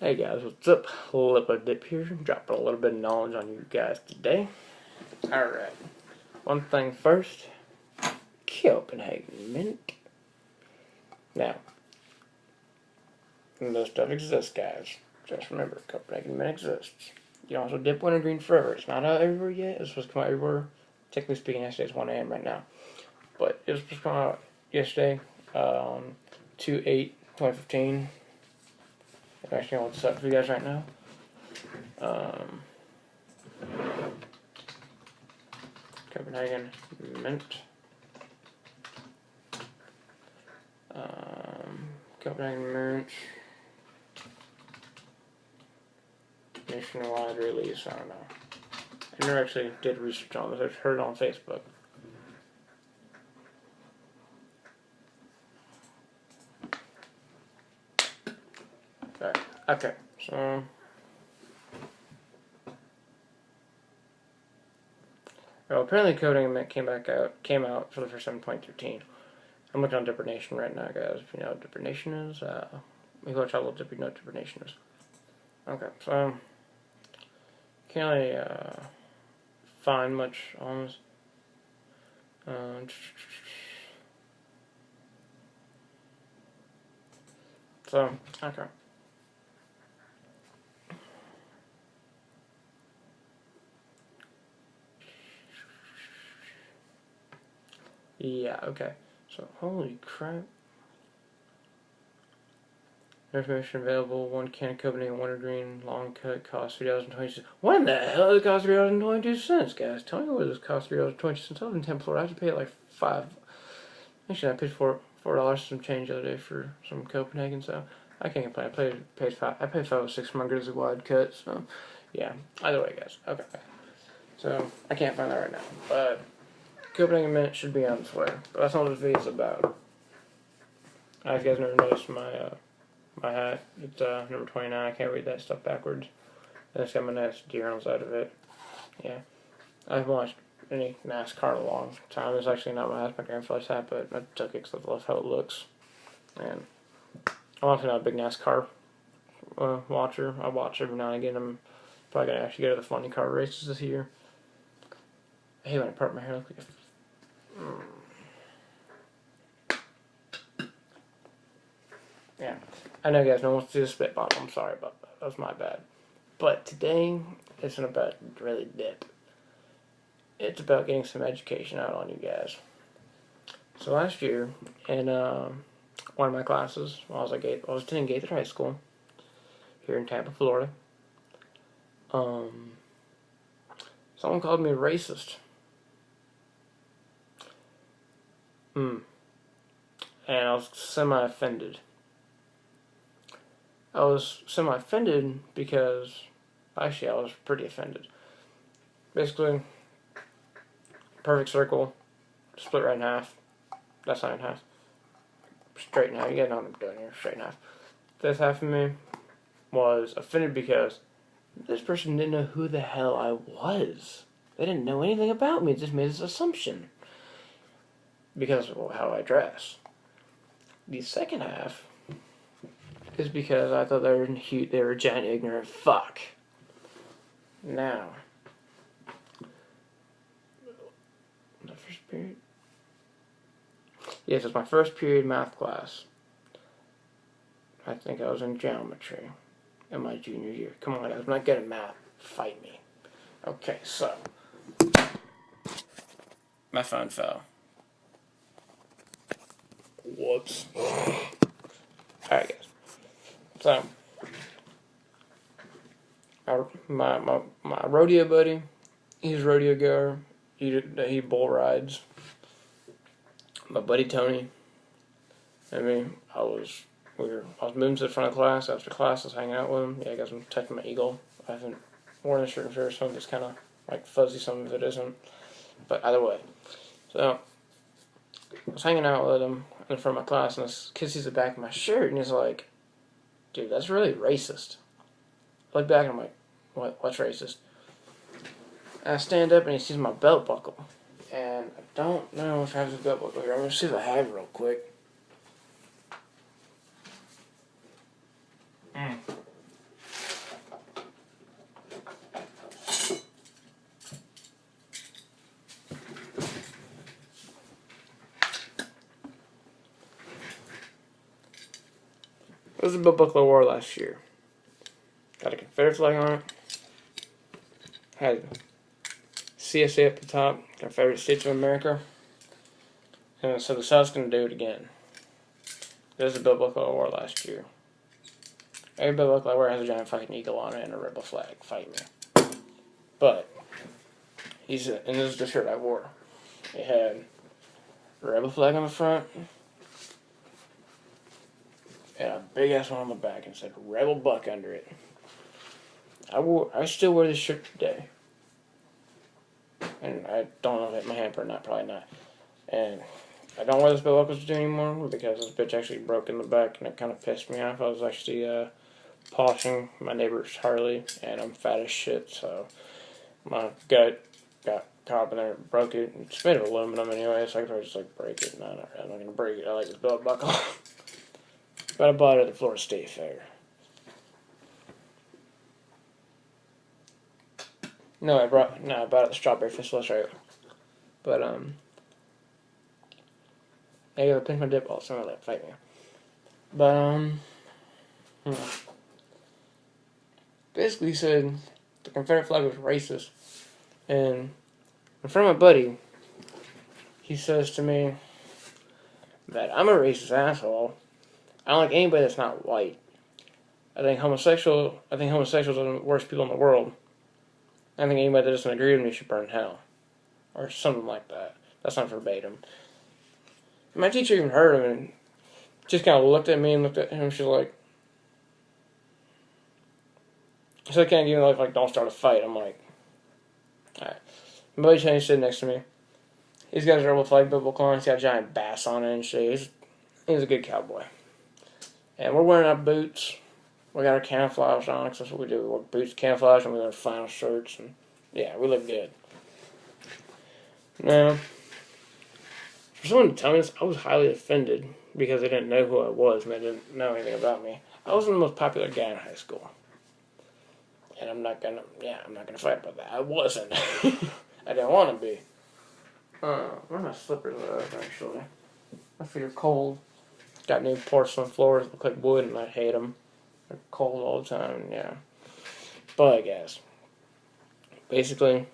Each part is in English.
Hey guys, what's up? Lipo Dip here, dropping a little bit of knowledge on you guys today. Alright, one thing first, Copenhagen Mint. Now, this stuff exists, guys. Just remember, Copenhagen Mint exists. You can also dip wintergreen forever. It's not out everywhere yet. It's supposed to come out everywhere. Technically speaking, yesterday it's 1 a.m. right now. But it was supposed to come out yesterday, 2/8/2015. I'm actually going to look this up for you guys right now. Copenhagen Mint. Copenhagen Mint. Nationwide release, I don't know. I never actually did research on this. I just heard it on Facebook. Right. Okay, so well, apparently Copenhagen Mint came out for the first time in 2013. I'm looking on Dipper Nation right now, guys. If you know what Dipper Nation is, we go try a little Dipper, you know what Dipper Nation is. Okay, so can't really find much on this. So, okay. Yeah, okay. So, holy crap. Information available. 1 can of Copenhagen Wintergreen long cut costs $3.22. What in the hell does it cost $3.22, guys? Tell me what this costs $3.22. I live in Tampa, Florida. I have to pay like Actually, I paid $4 some change the other day for some Copenhagen, so I can't complain. I paid $5.06 for my grizzly wide cut. So, yeah. Either way, guys. Okay. So I can't find that right now, but Copenhagen Mint should be on its way. But that's not what this video is about. If you guys never noticed my my hat, it's number 29. I can't read that stuff backwards. And it's got my nice deer on the side of it. Yeah. I've watched any NASCAR in a long time. It's actually not my hat, my grandfather's hat, but I took it because I love how it looks. And I'm also not a big NASCAR watcher. I watch every now and again. I'm probably going to actually go to the funny car races this year. I hate when I part my hair. Look like Yeah. I know, guys, no one wants to see the spit bottle. I'm sorry about that. That was my bad. But today, isn't about really dip. It's about getting some education out on you guys. So last year, in one of my classes, I was attending Gaither High School here in Tampa, Florida. Someone called me racist. And I was semi-offended. I was semi-offended because, actually, I was pretty offended. Basically, perfect circle, split right in half. That's not in half. Straight in half. You guys know what I'm doing here. Straight in half. This half of me was offended because this person didn't know who the hell I was. They didn't know anything about me. It just made this assumption because of how I dress. The second half is because I thought they were a giant ignorant fuck. Now, the first period? Yes, it was my first period math class. I think I was in geometry in my junior year. Come on, guys, I'm not good at math. Fight me. Okay, so my phone fell. Whoops. Alright, guys. So, my rodeo buddy, he's a rodeo goer. He bull rides. My buddy Tony, I was moving to the front of class. After class, I was hanging out with him. Yeah, I guess I'm touching my eagle. I haven't worn a shirt in sure, some of it's kind of like fuzzy, some of it isn't. But either way, so I was hanging out with him in front of my class, and this kid sees the back of my shirt, and he's like, "Dude, that's really racist." I look back, and I'm like, "What's racist?" And I stand up, and he sees my belt buckle. And I don't know if I have this belt buckle here. I'm going to see if I have it real quick. was the belt buckle I wore last year. Got a Confederate flag on it. Had CSA at the top, Confederate States of America. And so the South's going to do it again. This is the belt buckle I wore last year. Every belt buckle I wear has a giant fighting eagle on it and a rebel flag. Fight me. But, and this is the shirt I wore. It had a rebel flag on the front and a big ass one on the back and said Rebel Buck under it. I still wear this shirt today. And I don't know if it hit my hand or not, probably not. And I don't wear this belt buckle today anymore because this bitch actually broke in the back and it kind of pissed me off. I was actually polishing my neighbor's Harley and I'm fat as shit, so my gut got caught up in there and broke it. It's made of aluminum anyway, so I could just like break it. No, I'm not going to break it. I like this belt buckle. But I bought it at the Florida State Fair. No, I bought it at the Strawberry Festival, that's right. But, I gotta pinch my dip ball, so I'm gonna fight me. But, basically he said the Confederate flag was racist. And in front of my buddy, he says to me that I'm a racist asshole. I don't like anybody that's not white. I think homosexuals are the worst people in the world. I think anybody that doesn't agree with me should burn in hell. Or something like that. That's not verbatim. My teacher even heard him and just kind of looked at me and looked at him and she's like, so I can't give me like, don't start a fight. I'm like, alright. My buddy Cheney's sitting next to me. He's got his rebel flag biblical on. He's got a giant bass on it and shit. He's a good cowboy. And we're wearing our boots. We got our camouflage on, because that's what we do. We wear boots, camouflage, and we wear flannel shirts. And yeah, we look good. Now, for someone to tell me this, I was highly offended because they didn't know who I was and they didn't know anything about me. I wasn't the most popular guy in high school. And I'm not gonna fight about that. I wasn't. I didn't want to be. Where are my slippers at, actually? My feet are cold. Got new porcelain floors that look like wood and I hate them. They're cold all the time, yeah. But I guess. Basically,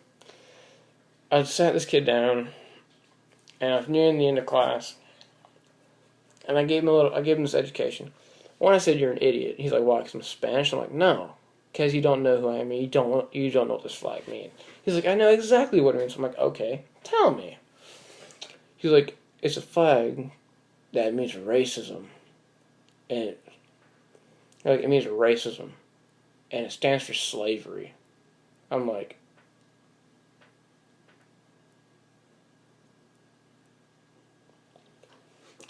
I sat this kid down and I was nearing the end of class. And I gave him this education. When I said you're an idiot, he's like, why, 'cause I'm Spanish? I'm like, no. Because you don't know who I am. You don't know what this flag means. He's like, I know exactly what it means. I'm like, okay, tell me. He's like, it's a flag that means racism. And it means racism. And it stands for slavery. I'm like,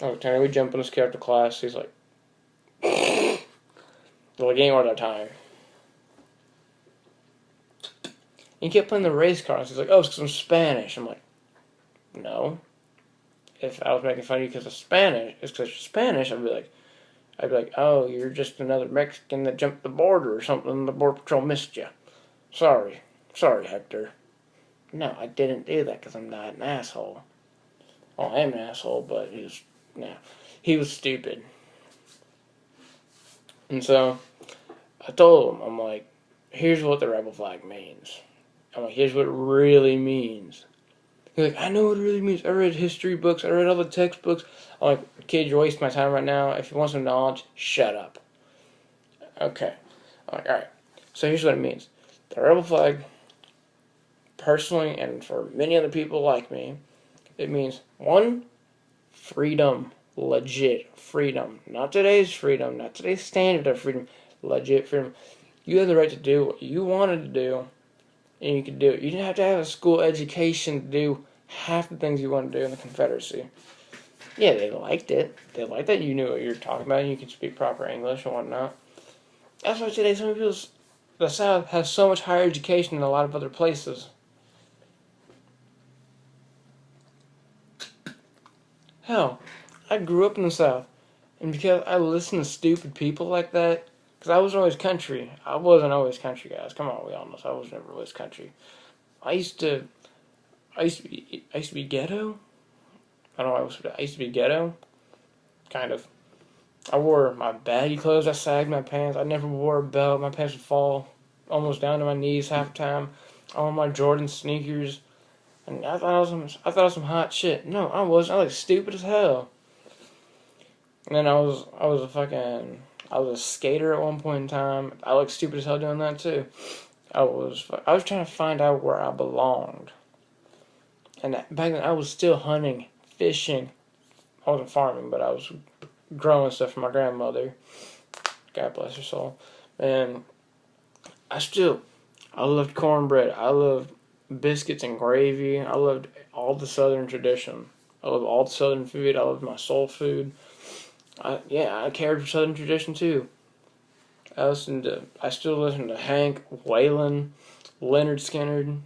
oh, Tony, we jump in this kid after class. He's like, they're like, ain't worth our time. He kept playing the race cards. He's like, oh, it's because I'm Spanish. I'm like, no. If I was making fun of you because of Spanish, it's because you're Spanish, I'd be like, oh, you're just another Mexican that jumped the border or something. The Border Patrol missed you. Sorry, Hector. No, I didn't do that because I'm not an asshole. Well, I am an asshole, but he was stupid. And so I told him, I'm like, here's what the rebel flag means. I'm like, here's what it really means. He's like, I know what it really means. I read history books. I read all the textbooks. I'm like, kid, you're wasting my time right now. If you want some knowledge, shut up. Okay. I'm like, alright. So here's what it means. The rebel flag, personally, and for many other people like me, it means, 1, freedom. Legit freedom. Not today's freedom. Not today's standard of freedom. Legit freedom. You have the right to do what you wanted to do, and you could do it. You didn't have to have a school education to do half the things you want to do in the Confederacy. Yeah, they liked it. They liked that you knew what you were talking about and you could speak proper English and whatnot. That's why today the South has so much higher education than a lot of other places. Hell, I grew up in the South, and because I listened to stupid people like that, because I wasn't always country. I wasn't always country, guys. Come on, we all know. I was never always country. I used to be ghetto. I don't know. I used to be ghetto, kind of. I wore my baggy clothes. I sagged my pants. I never wore a belt. My pants would fall almost down to my knees half the time. I wore my Jordan sneakers, and I thought I was some hot shit. No, I wasn't. I was stupid as hell. And then I was a skater at one point in time. I looked stupid as hell doing that too. I was trying to find out where I belonged. And back then I was still hunting, fishing. I wasn't farming, but I was growing stuff for my grandmother. God bless her soul. And I loved cornbread. I loved biscuits and gravy. I loved all the Southern tradition. I loved all the Southern food. I loved my soul food. I cared for Southern tradition too. I still listen to Hank, Waylon, Leonard Skinner.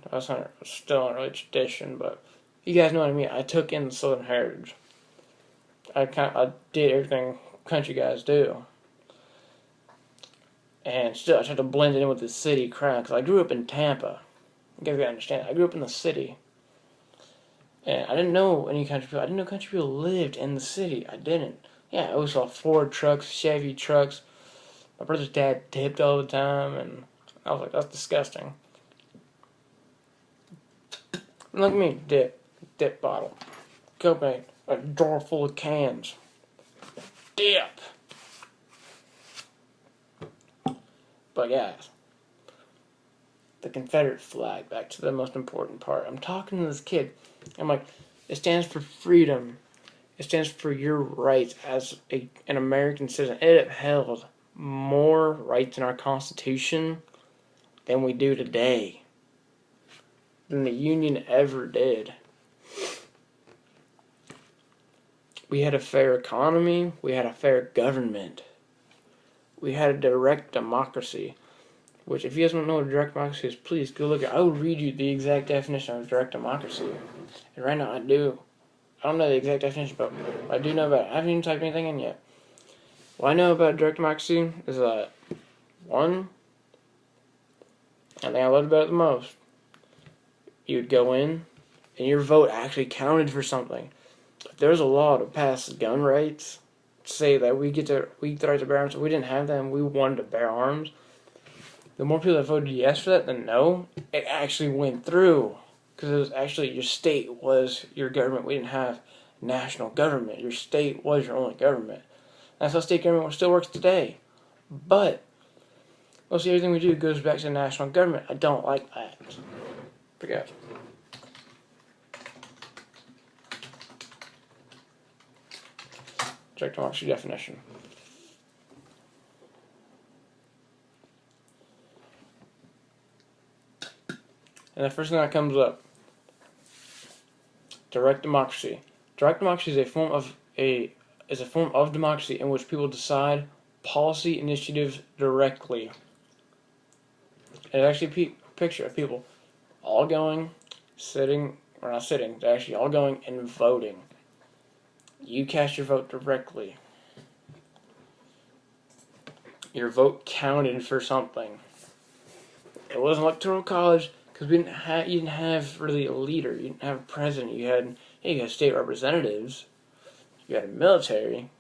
Still not really tradition, but you guys know what I mean. I took in the Southern heritage. I did everything country guys do. And still, I tried to blend it in with the city crowd, because I grew up in Tampa. You guys gotta understand, I grew up in the city. And I didn't know any country people. I didn't know country people lived in the city. I didn't. Yeah, I always saw Ford trucks, Chevy trucks. My brother's dad tipped all the time, and I was like, that's disgusting. And look at me, dip bottle. Copenhagen, a drawer full of cans. Dip! But guys, the Confederate flag, back to the most important part. I'm talking to this kid. I'm like, it stands for freedom. It stands for your rights as an American citizen. It upheld more rights in our Constitution than we do today. Than the Union ever did. We had a fair economy. We had a fair government. We had a direct democracy. Which, if you guys don't know what direct democracy is, please go look at it. I will read you the exact definition of direct democracy. And right now I do. I don't know the exact definition, but I do know about it. I haven't even typed anything in yet. What I know about direct democracy is that, one, I think I loved about it the most, you would go in, and your vote actually counted for something. If there was a law to pass gun rights, say that we get the right to bear arms, if we didn't have them, we wanted to bear arms, the more people that voted yes for that than no, it actually went through. Because it was actually, your state was your government. We didn't have national government. Your state was your only government. That's how state government still works today. But most everything we do goes back to the national government. I don't like that. Forget it. Direct democracy definition. And the first thing that comes up, direct democracy. Direct democracy is a form of democracy in which people decide policy initiatives directly. And it's actually a picture of people all going, sitting, or not sitting, they're actually all going and voting. You cast your vote directly. Your vote counted for something. It wasn't electoral college, because you didn't have really a leader. You didn't have a president. You had state representatives. You had a military.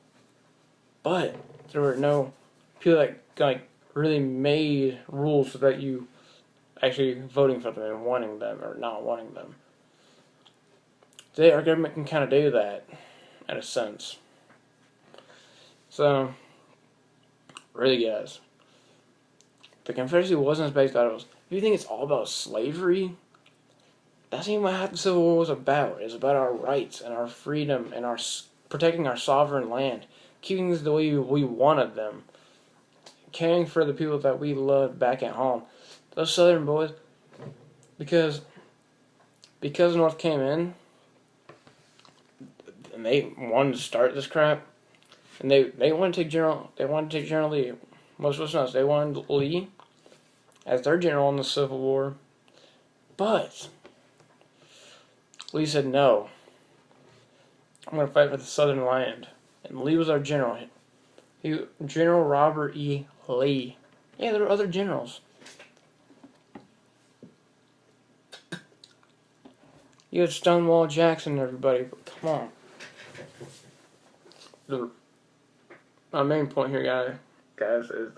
But there were no people that really made rules about you actually voting for them and wanting them or not wanting them. Today our government can kind of do that, in a sense. So, really guys, the Confederacy wasn't as based on it. If you think it's all about slavery, that's not even what half the Civil War was about. It's about our rights and our freedom and our protecting our sovereign land, keeping things the way we wanted them, caring for the people that we loved back at home. Those Southern boys, because North came in and they wanted to start this crap, and they wanted to take General Lee. Most of us know they wanted Lee as their general in the Civil War, but Lee said no. I'm going to fight for the Southern land, and Lee was our general. General Robert E. Lee. Yeah, there were other generals. You had Stonewall Jackson and everybody, but come on. my main point here, guys, is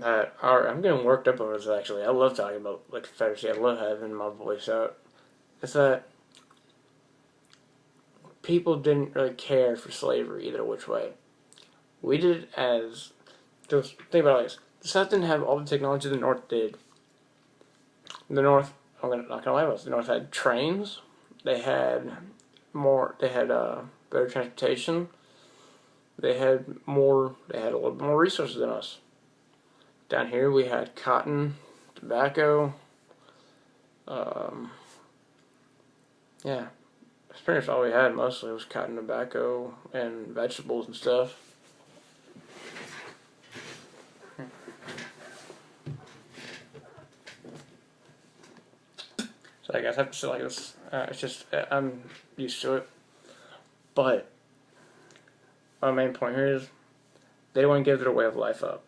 I'm getting worked up over this. Actually, I love talking about like Confederacy. I love having my voice out. It's that people didn't really care for slavery either which way. We did it as just think about it like this. The South didn't have all the technology the North did. The North, not gonna lie about this, the North had trains. They had better transportation. They had a little bit more resources than us. Down here we had cotton, tobacco, yeah, that's pretty much all we had. Mostly was cotton, tobacco, and vegetables and stuff. So I guess I have to say like this. It's just I'm used to it. But my main point here is they want to give their way of life up.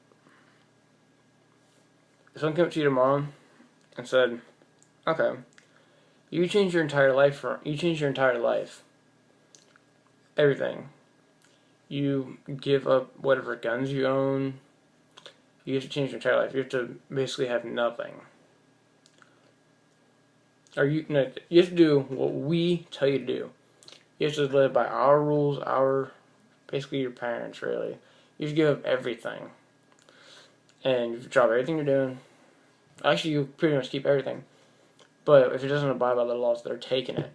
If someone came up to you tomorrow and said, "Okay, you change your entire life. Everything. You give up whatever guns you own. You have to change your entire life. You have to basically have nothing. Or you have to do what we tell you to do. You have to live by our rules, basically your parents, really. You have to give up everything. And you have to drop everything you're doing. Actually, you pretty much keep everything. But if it doesn't abide by the laws, they're taking it.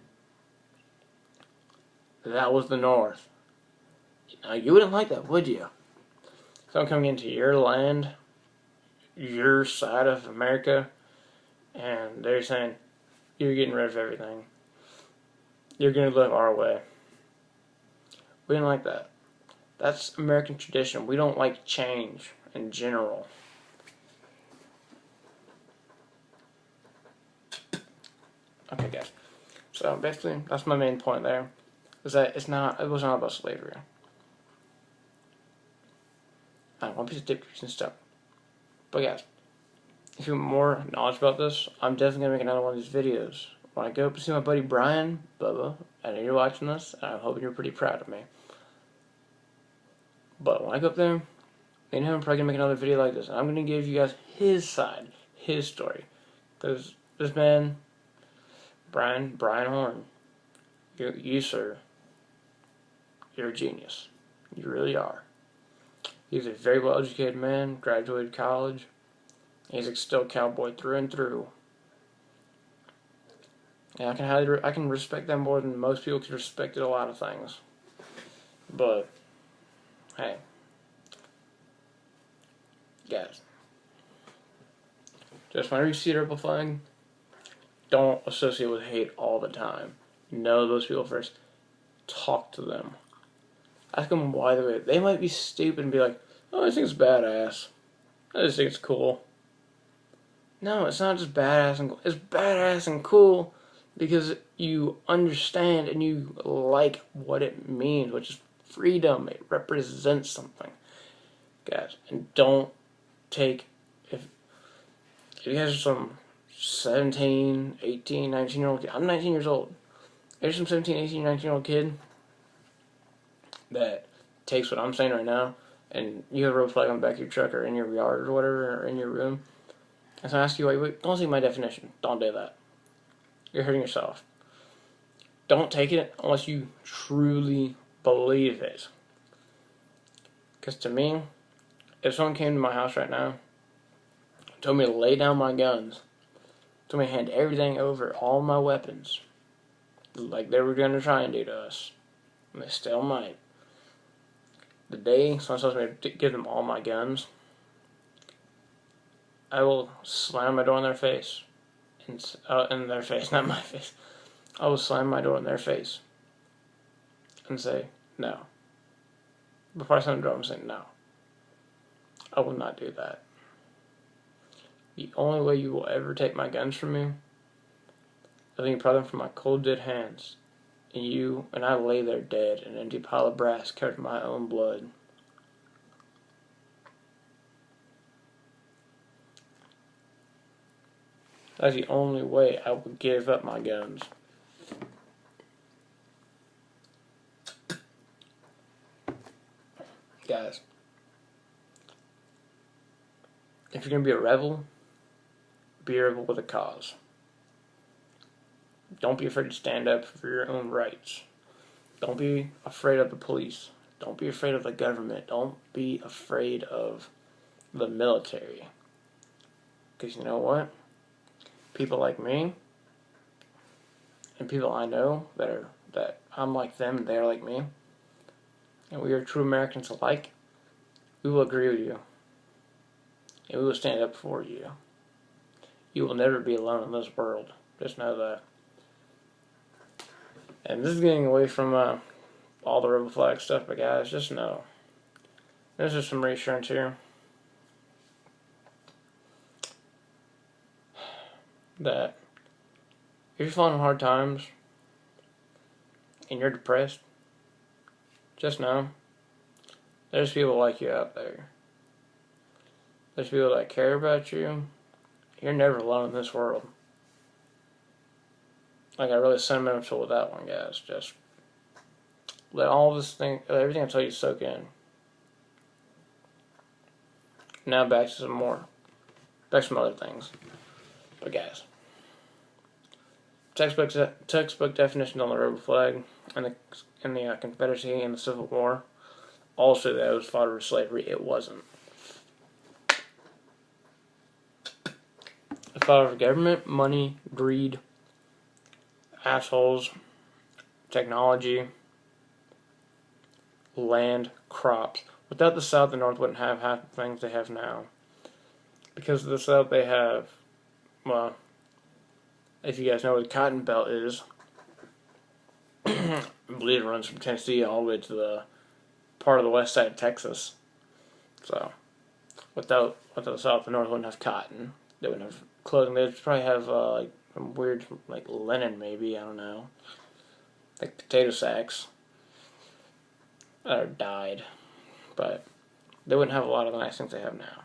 That was the North. Now, you wouldn't like that, would you? Someone coming into your land, your side of America, and they're saying, you're getting rid of everything. You're going to live our way. We didn't like that. That's American tradition. We don't like change in general. Okay, guys. So basically, that's my main point there. Is that it was not about slavery. I don't want piece of dip and stuff. But guys, if you want more knowledge about this, I'm definitely gonna make another one of these videos. When I go up to see my buddy Brian, Bubba, I know you're watching this, and I'm hoping you're pretty proud of me. But when I go up there, me and him are probably gonna make another video like this, and I'm gonna give you guys his side, his story. Because this man, Brian Horn, you sir, you're a genius. You really are. He's a very well educated man, graduated college. He's a still cowboy through and through. And I can respect that more than most people can respect a lot of things. But hey, guys, just whenever you see a rebel flag, don't associate with hate all the time. Know those people first. Talk to them. Ask them why they might be stupid and be like, "Oh, I think it's badass. I just think it's cool." No, it's not just badass and cool. It's badass and cool because you understand and you like what it means, which is freedom. It represents something, guys. And don't take if you guys are some 17, 18, 19-year-old kid. I'm 19 years old. There's some 17, 18, 19-year-old kid that takes what I'm saying right now, and you have a rebel flag on the back of your truck or in your yard or whatever, or in your room, and so I ask you, wait, don't take my definition. Don't do that. You're hurting yourself. Don't take it unless you truly believe it. Because to me, if someone came to my house right now, told me to lay down my guns, told me to hand everything over, all my weapons, like they were going to try and do to us, and they still might. The day someone tells me to give them all my guns, I will slam my door in their face. In their face, not my face. I will slam my door in their face and say, no. Before I slam the door, I'm saying, no. I will not do that. The only way you will ever take my guns from me, I think you them from my cold dead hands, and I lay there dead, an empty pile of brass covered in my own blood. That's the only way I will give up my guns. Guys, if you're going to be a rebel with a cause. Don't be afraid to stand up for your own rights. Don't be afraid of the police. Don't be afraid of the government. Don't be afraid of the military. Because you know what? People like me, and people I know that I'm like them and they're like me, and we are true Americans alike, we will agree with you. And we will stand up for you. You will never be alone in this world. Just know that. And this is getting away from all the rebel flag stuff, but guys, just know. There's just some reassurance here. That if you're falling hard times and you're depressed, just know there's people like you out there. There's people that care about you. You're never alone in this world. I got really sentimental with that one, guys. Just let everything I tell you soak in. Now back to some other things. But guys, textbook definition on the rebel flag and the Confederacy and the Civil War all say that it was fought over slavery. It wasn't. It fought over government, money, greed, assholes, technology, land, crops. Without the South, the North wouldn't have half the things they have now. Because of the South, they have, well, if you guys know what the Cotton Belt is, I believe it runs from Tennessee all the way to the part of the west side of Texas. So, without the South, the North wouldn't have cotton. They wouldn't have clothing. They'd probably have like some weird, like linen, maybe, I don't know, like potato sacks that are dyed, but they wouldn't have a lot of the nice things they have now.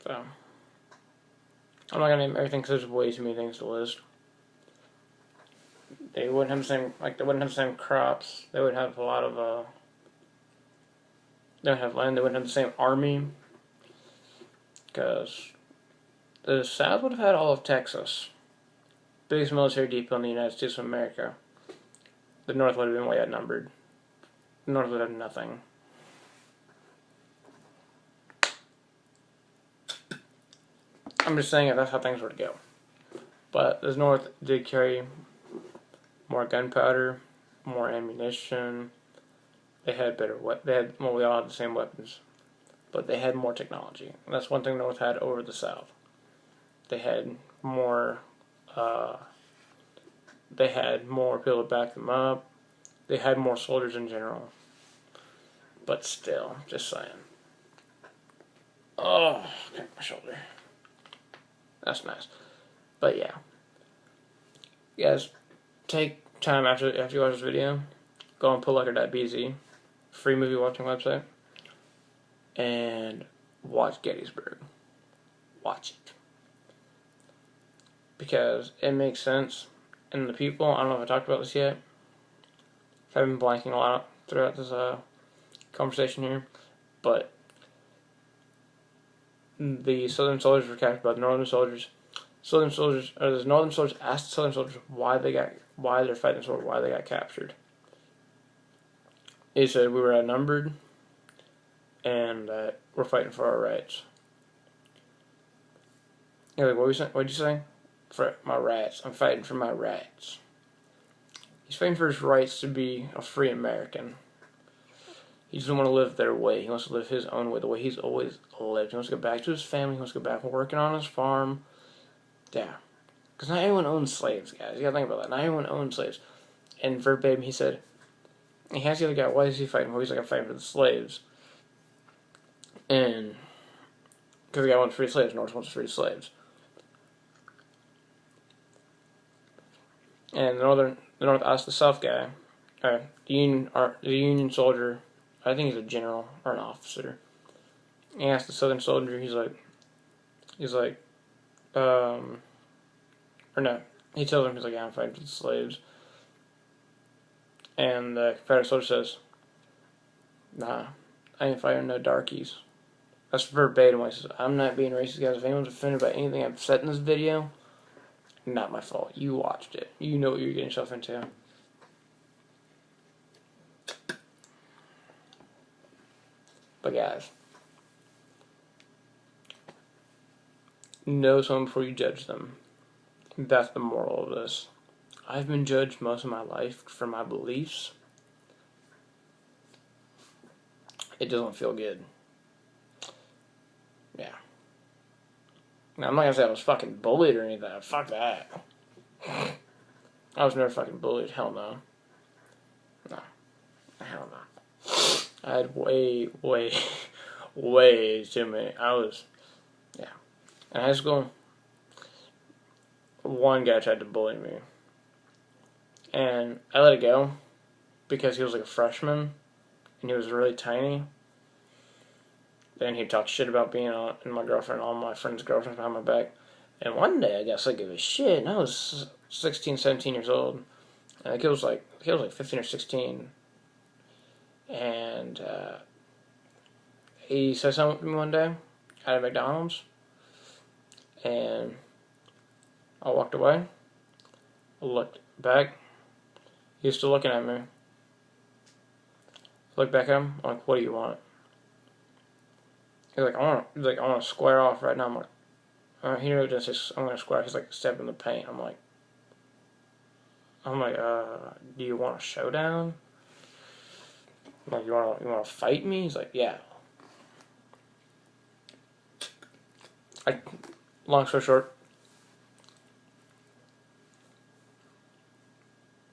So, I'm not gonna name everything because there's way too many things to list. They wouldn't have they wouldn't have the same crops. They would have a lot of they don't have land. They wouldn't have the same army. Because the South would have had all of Texas, biggest military depot in the United States of America. The North would have been way outnumbered. The North would have nothing. I'm just saying if that's how things were to go. But the North did carry more gunpowder, more ammunition. They had better we all had the same weapons. But they had more technology. And that's one thing the North had over the South. They had more people to back them up. They had more soldiers in general. But still, just saying. Oh, okay, my shoulder. That's nice. But yeah. You guys, take time after you watch this video. Go on pullucker.bz, free movie watching website, and watch Gettysburg. Watch it. Because it makes sense. And the people, I don't know if I talked about this yet. I've been blanking a lot throughout this conversation here. But the Southern soldiers were captured by the Northern soldiers. The Northern soldiers asked the Southern soldiers why they're fighting this war, why they got captured. He said we were outnumbered and we're fighting for our rights. You're like, what'd you say? For my rights. I'm fighting for my rights. He's fighting for his rights to be a free American. He doesn't want to live their way. He wants to live his own way, the way he's always lived. He wants to go back to his family. He wants to go back working on his farm. Yeah. Because not everyone owns slaves, guys. You gotta think about that. Not everyone owns slaves. And verbatim, he said, he asked the other guy, why is he fighting for? He's like, I'm fighting for the slaves. And because the guy wants free slaves, North wants free slaves. And the North asked the South guy, the Union soldier, I think he's a general or an officer. He asked the Southern soldier, he tells him, yeah, I'm fighting for the slaves. And the Confederate soldier says, Nah, I ain't fighting no darkies. That's verbatim what he says. I'm not being racist, guys. If anyone's offended by anything I've said in this video, not my fault. You watched it. You know what you're getting yourself into. But guys, know someone before you judge them. That's the moral of this. I've been judged most of my life for my beliefs. It doesn't feel good. Yeah. Now, I'm not gonna say I was fucking bullied or anything. Fuck that. I was never fucking bullied. Hell no. No. Hell no. I had way too many. Yeah. In high school, one guy tried to bully me. And I let it go because he was like a freshman and he was really tiny. Then he'd talk shit about being and my girlfriend, all my friends' girlfriends behind my back. And one day I got sick of his shit, and I was 16, 17 years old. And the kid was like 15 or 16. And he said something to me one day at McDonald's. And I walked away. I looked back. He was still looking at me. I looked back at him. I'm like, what do you want? He's like, I want to square off right now. I'm like, he knew it didn't say I'm going to square off. He's like, step in the paint. I'm like, do you want a showdown? I'm like, you want to fight me? He's like, yeah. Long story short,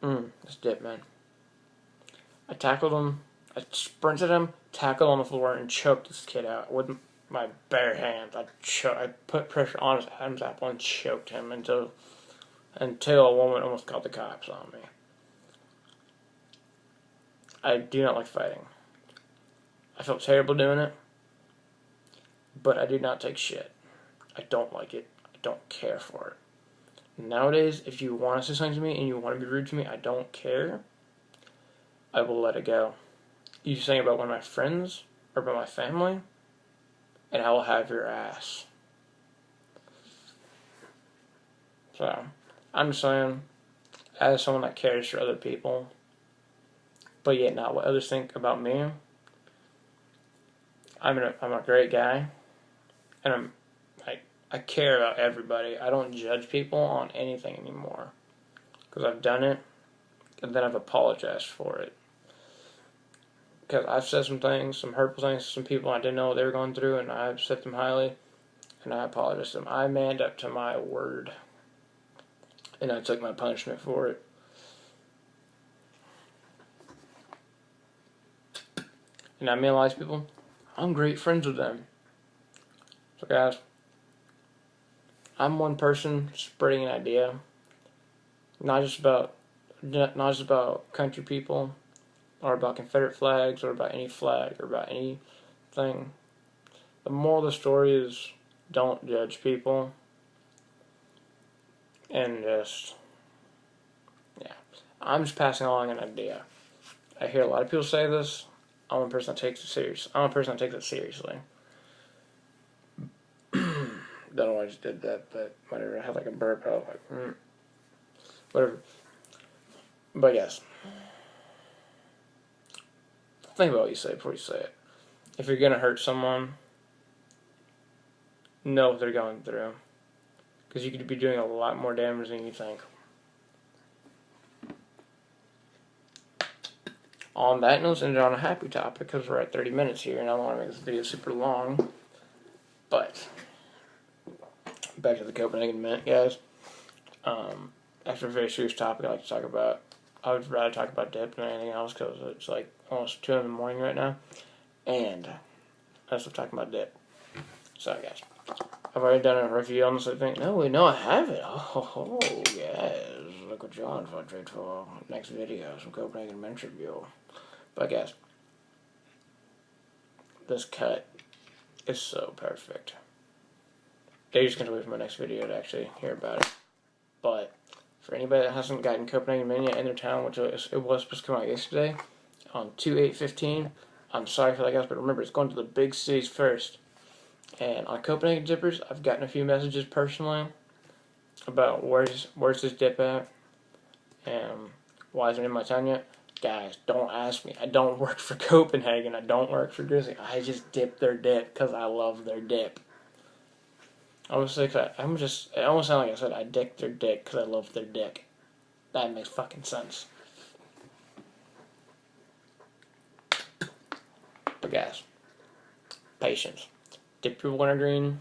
this dip, man. I tackled him. I sprinted him, tackled on the floor, and choked this kid out with my bare hands. I put pressure on his Adam's apple and choked him until a woman almost called the cops on me. I do not like fighting. I felt terrible doing it, but I do not take shit. I don't like it. I don't care for it. Nowadays, if you want to say something to me and you want to be rude to me, I don't care. I will let it go. You say about one of my friends or about my family, and I will have your ass. So, I'm just saying, as someone that cares for other people, but yet not what others think about me, I'm a great guy, and I care about everybody. I don't judge people on anything anymore, because I've done it, and then I've apologized for it. Because I've said some things, some hurtful things to some people I didn't know what they were going through, and I've set them highly, and I apologized to them. I manned up to my word, and I took my punishment for it. And I realize people, I'm great friends with them. So guys, I'm one person spreading an idea, not just about country people, or about Confederate flags, or about any flag, or about anything. The moral of the story is, don't judge people, and yeah. I'm just passing along an idea. I hear a lot of people say this. I'm one person that takes it serious. I'm a person that takes it seriously. Don't know why I just did that, but whatever. I had like a burp. I was like, whatever. But yes. Think about what you say before you say it. If you're going to hurt someone, know what they're going through. Because you could be doing a lot more damage than you think. On that note, let's end it on a happy topic, because we're at 30 minutes here, and I don't want to make this video super long. But, back to the Copenhagen Mint, guys. After a very serious topic I would rather talk about dip than anything else, because it's like almost 2 in the morning right now, and I still talking about dip. So, guys, I've already done a review on this, I think. No, I haven't. Oh, yes. Look what John trade for next video, some Copenhagen Mint review. But, guys, this cut is so perfect. You're just going to wait for my next video to actually hear about it. But for anybody that hasn't gotten Copenhagen Mint yet in their town, which it was supposed to come out yesterday, on 2/8/15, I'm sorry for that, guys, but remember, it's going to the big cities first. And on Copenhagen dippers, I've gotten a few messages personally about where's this dip at and why isn't it in my town yet. Guys, don't ask me. I don't work for Copenhagen. I don't work for Grizzly. I just dip their dip because I love their dip. It almost sounds like I said I dick their dick because I love their dick. That makes fucking sense. But guys, patience. Dip your wintergreen.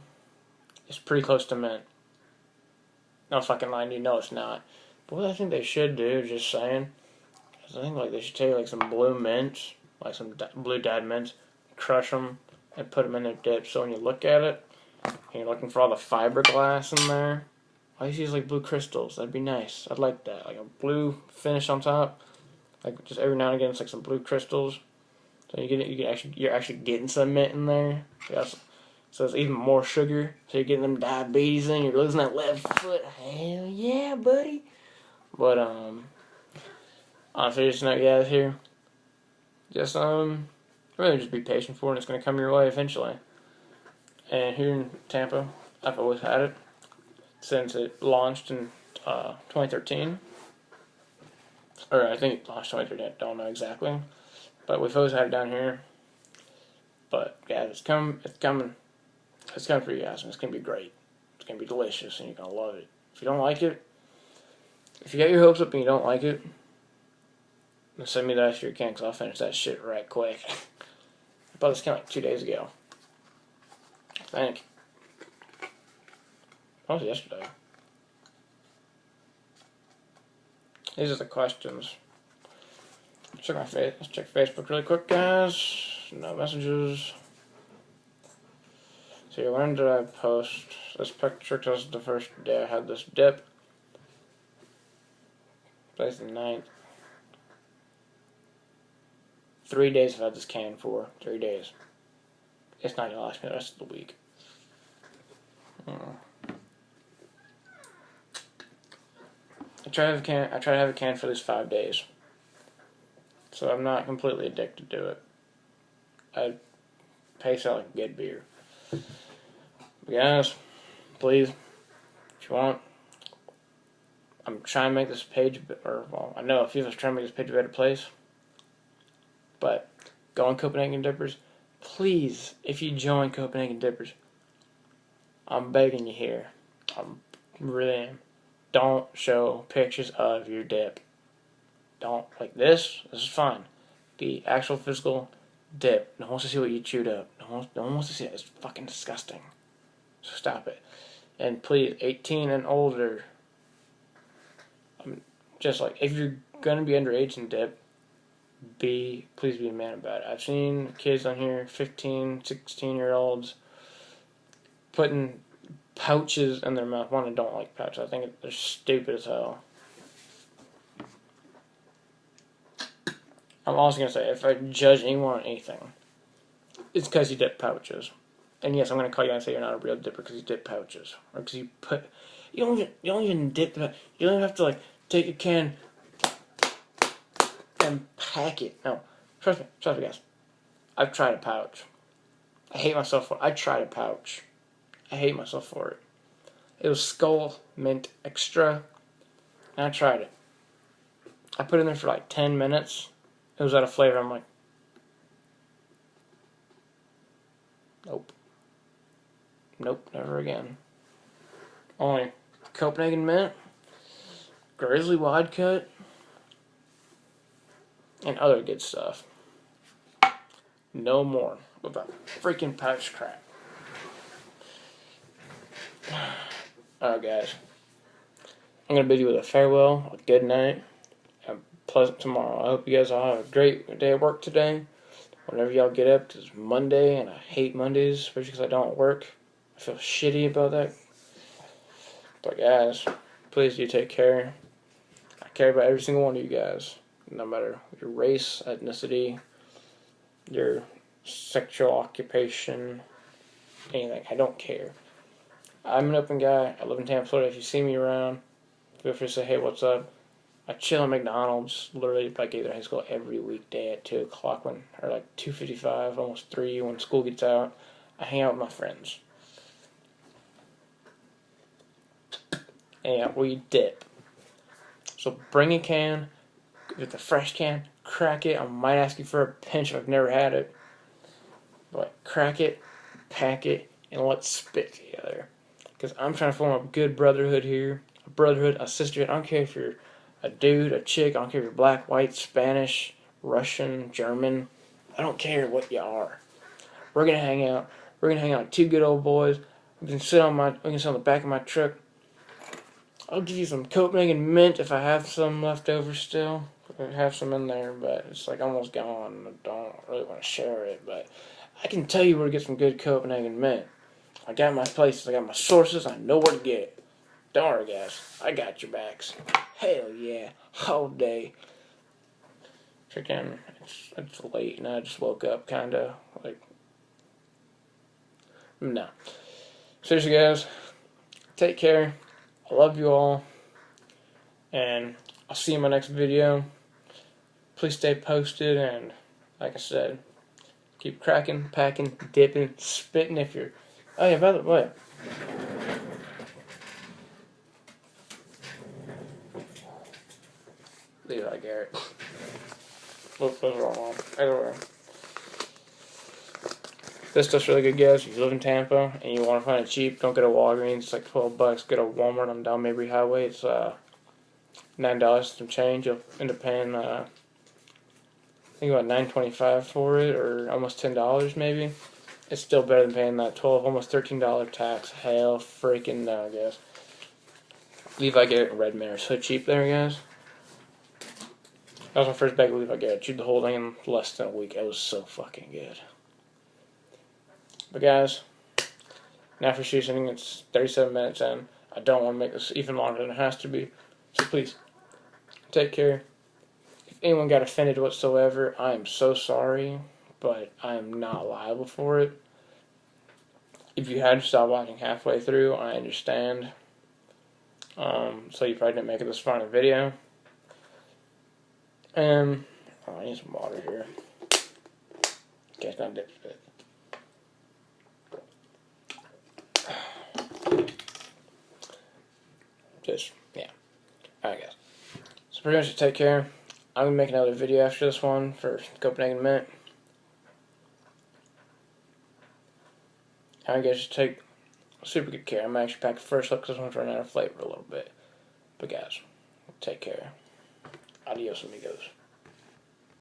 It's pretty close to mint. No fucking lying, you know it's not. But what I think they should do, just saying, is I think like they should take like some blue mints, like some blue dyed mints, crush them, and put them in their dip. So when you look at it, and you're looking for all the fiberglass in there, I just use like blue crystals. That'd be nice. I'd like that, like a blue finish on top. Like just every now and again, it's like some blue crystals. So you're actually getting some mint in there. So it's even more sugar. So you're getting them diabetes in. You're losing that left foot. Hell yeah, buddy. But on a serious note, guys, here, just really just be patient for it. And it's gonna come your way eventually. And here in Tampa, I've always had it since it launched in 2013. Or I think it launched 2013. I don't know exactly. But we've always had it down here. But guys, it's coming. It's coming for you guys, and it's gonna be great. It's gonna be delicious, and you're gonna love it. If you don't like it, if you got your hopes up and you don't like it, then send me that after you can, because I'll finish that shit right quick. I bought this can like 2 days ago. I think. That was yesterday. These are the questions. Let's check Facebook really quick, guys. No messages. See, when did I post this picture? Because the first day I had this dip. Today's the 9th. 3 days I've had this can for. 3 days. It's not gonna last me the rest of the week. I try to have a can for at least 5 days. So I'm not completely addicted to it. I pace out like good beer. But guys, please, if you want, I'm trying to make this page, I know a few of us are trying to make this page a better place. But go on Copenhagen Dippers. Please, if you join Copenhagen Dippers, I'm begging you here. I really am. Don't show pictures of your dip. Don't, like this. This is fine. The actual physical dip. No one wants to see what you chewed up. No one wants to see it. It's fucking disgusting. So stop it. And please, 18 and older. Just like, if you're gonna be underage and dip, please be a man about it. I've seen kids on here, 15, 16-year-olds, putting pouches in their mouth. One, I don't like pouches. I think they're stupid as hell. I'm also going to say, if I judge anyone on anything, it's because you dip pouches. And yes, I'm going to call you out and say you're not a real dipper because you dip pouches. Or because you don't even dip the, you don't even have to like take a can and pack it. No, trust me guys. I've tried a pouch. I hate myself for it. I tried a pouch. I hate myself for it. It was Skull Mint Extra, and I tried it. I put it in there for like 10 minutes. It was out of flavor. I'm like, nope, never again. Only Copenhagen Mint, Grizzly Wide Cut, and other good stuff. No more with that freaking pouch crap. Alright, guys. I'm going to bid you with a farewell, a good night, a pleasant tomorrow. I hope you guys all have a great day at work today. Whenever y'all get up, it's Monday, and I hate Mondays, especially because I don't work. I feel shitty about that. But guys, please do take care. I care about every single one of you guys, no matter your race, ethnicity, your sexual occupation, anything. I don't care. I'm an open guy. I live in Tampa, Florida. If you see me around, feel free to say, hey, what's up? I chill at McDonald's literally like either high school every weekday at 2 o'clock or like 2:55, almost 3 when school gets out. I hang out with my friends. And we dip. So bring a can, get the fresh can, crack it. I might ask you for a pinch if I've never had it. But crack it, pack it, and let's spit together. Because I'm trying to form a good brotherhood here. A brotherhood, a sisterhood. I don't care if you're a dude, a chick. I don't care if you're black, white, Spanish, Russian, German. I don't care what you are. We're gonna hang out. We're gonna hang out with two good old boys. We can sit on the back of my truck. I'll give you some Copenhagen mint if I have some left over still. I have some in there, but it's like almost gone. I don't really want to share it, but I can tell you where to get some good Copenhagen mint. I got my places, I got my sources, I know where to get it. Don't worry, guys. I got your backs. Hell yeah. All day. Freaking, it's late and I just woke up kinda like, no. Seriously, guys. Take care. I love you all. And I'll see you in my next video. Please stay posted and, like I said, keep cracking, packing, dipping, spitting if you're... Oh yeah, by the way. Levi Garrett. Whoops, that's the wrong one. Anyway. This stuff's really good, guys. If you live in Tampa and you want to find it cheap, don't go to Walgreens. It's like $12. Go to Walmart on down Mabry Highway. It's $9 some change. You'll end up paying I think about $9.25 for it, or almost $10 maybe. It's still better than paying that almost $13 tax. Hell freaking no, guys. Levi Garrett and Red Mare, so cheap there, guys. That was my first bag of Levi Garrett. Chewed the whole thing in less than a week. It was so fucking good. But guys, now for shooting, it's 37 minutes in. I don't want to make this even longer than it has to be. So please, take care. If anyone got offended whatsoever, I am so sorry, but I am not liable for it. If you had to stop watching halfway through, I understand. So you probably didn't make it this far in the video. I need some water here. Okay, it's not dip spit. Just, yeah. Alright, guys. So pretty much take care. I'm going to make another video after this one for Copenhagen Mint. I guys should take super good care. I'm going to actually pack it first up because I want to run out of flavor a little bit. But guys, take care. Adios, amigos.